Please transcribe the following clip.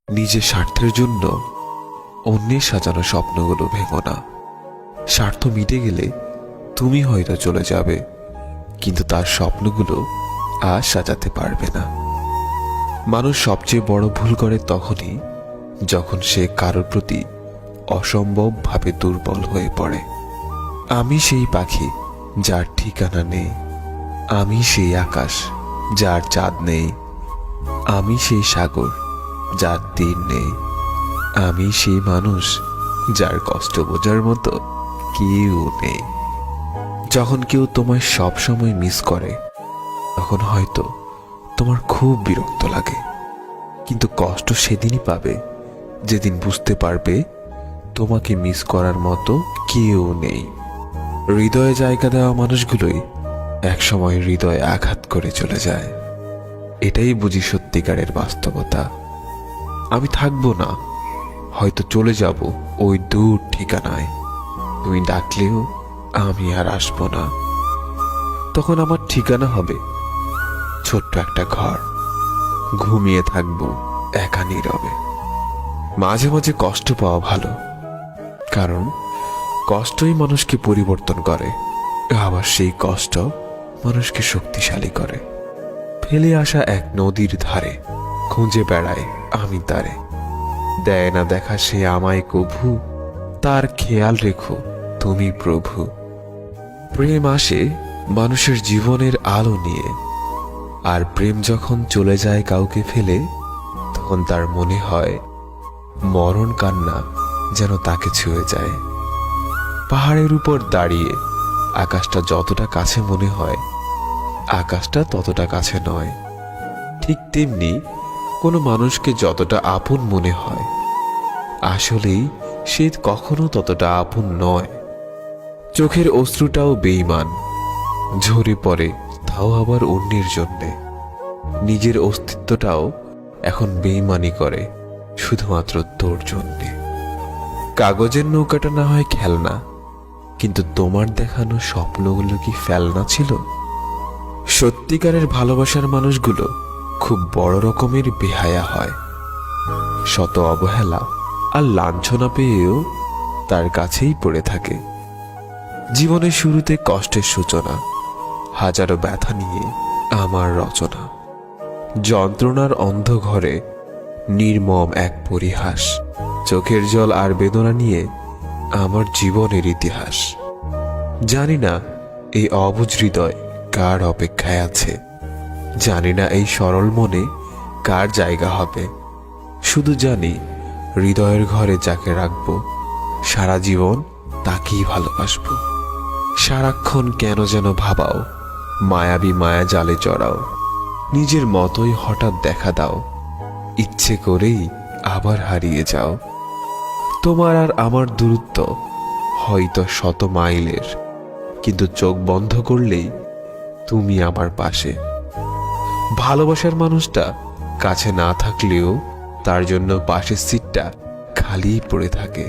নিজের স্বার্থের জন্য অন্যের সাজানো স্বপ্নগুলো ভেঙো না। স্বার্থ মিটে গেলে তুমি হয়তো চলে যাবে, কিন্তু তার স্বপ্নগুলো আর সাজাতে পারবে না। মানুষ সবচেয়ে বড় ভুল করে তখনই যখন সে কারোর প্রতি অসম্ভবভাবে দুর্বল হয়ে পড়ে। আমি সেই পাখি যার ঠিকানা নেই, আমি সেই আকাশ যার চাঁদ নেই, আমি সেই সাগর যার তীর নেই, আমি সেই মানুষ যার কষ্ট বোঝার মতো কেউ নেই। যখন কেউ তোমায় সব সময় মিস করে তখন হয়তো তোমার খুব বিরক্ত লাগে, কিন্তু কষ্ট সেদিনই পাবে যেদিন বুঝতে পারবে তোমাকে মিস করার মতো কেউ নেই। হৃদয়ে জায়গা দেওয়া মানুষগুলোই একসময় হৃদয়ে আঘাত করে চলে যায়। এটাই বুঝি সত্যিকারের বাস্তবতা। আমি থাকবো না, হয়তো চলে যাব ওই দূর ঠিকানায়। তুমি ডাকলেও আমি আর আসবো না। তখন আমার ঠিকানা হবে ছোট্ট একটা ঘর, ঘুমিয়ে থাকবো একা নীরবে। মাঝে মাঝে কষ্ট পাওয়া ভালো, কারণ কষ্টই মানুষকে পরিবর্তন করে, আবার সেই কষ্ট মানুষকে শক্তিশালী করে। ফেলে আসা এক নদীর ধারে খুঁজে বেড়ায় আমি তারে, দেয় না দেখা সে আমায় কভু, তার খেয়াল রেখো তুমি প্রভু। প্রেম আসে মানুষের জীবনের আলো নিয়ে, আর প্রেম যখন চলে যায় কাউকে ফেলে, তখন তার মনে হয় মরণ কান্না যেন তাকে ছুঁয়ে যায়। পাহাড়ের উপর দাঁড়িয়ে আকাশটা যতটা কাছে মনে হয়, আকাশটা ততটা কাছে নয়। ঠিক তেমনি কোনো মানুষকে যতটা আপন মনে হয়, আসলেই সে কখনো ততটা আপন নয়। চোখের অশ্রুটাও বেঈমান, ঝরে পড়ে তাও আবার অন্যের জন্যে। নিজের অস্তিত্বটাও এখন বেঈমানি করে শুধুমাত্র তোর জন্যে। কাগজের নৌকাটা না হয় খেলনা, কিন্তু তোমার দেখানো স্বপ্নগুলো কি ফেলনা ছিল? সত্যিকারের ভালোবাসার মানুষগুলো খুব বড় রকমের বেহায়া হয়। শত অবহেলা আর লাঞ্ছনা পেয়েও তার কাছেই পড়ে থাকে। জীবনের শুরুতে কষ্টের সূচনা, হাজারো ব্যথা নিয়ে আমার রচনা। যন্ত্রণার অন্ধঘরে নির্মম এক পরিহাস, চোখের জল আর বেদনা নিয়ে আমার জীবনের ইতিহাস। জানি না এই অবুঝ হৃদয় কার অপেক্ষায় আছে, জানি না এই সরল মনে কার জায়গা হবে। শুধু জানি হৃদয়ের ঘরে যাকে রাখবো সারা জীবন তাকেই ভালোবাসবো। সারাক্ষণ কেন যেন ভাবাও, মায়াবী মায়া জালে জড়াও, নিজের মতোই হঠাৎ দেখা দাও, ইচ্ছে করেই আবার হারিয়ে যাও। তোমার আর আমার দূরত্ব হয়তো 100 মাইলের, কিন্তু চোখ বন্ধ করলেই তুমি আমার পাশে। ভালোবাসার মানুষটা কাছে না থাকলেও তার জন্য পাশের সিটটা খালিই পড়ে থাকে।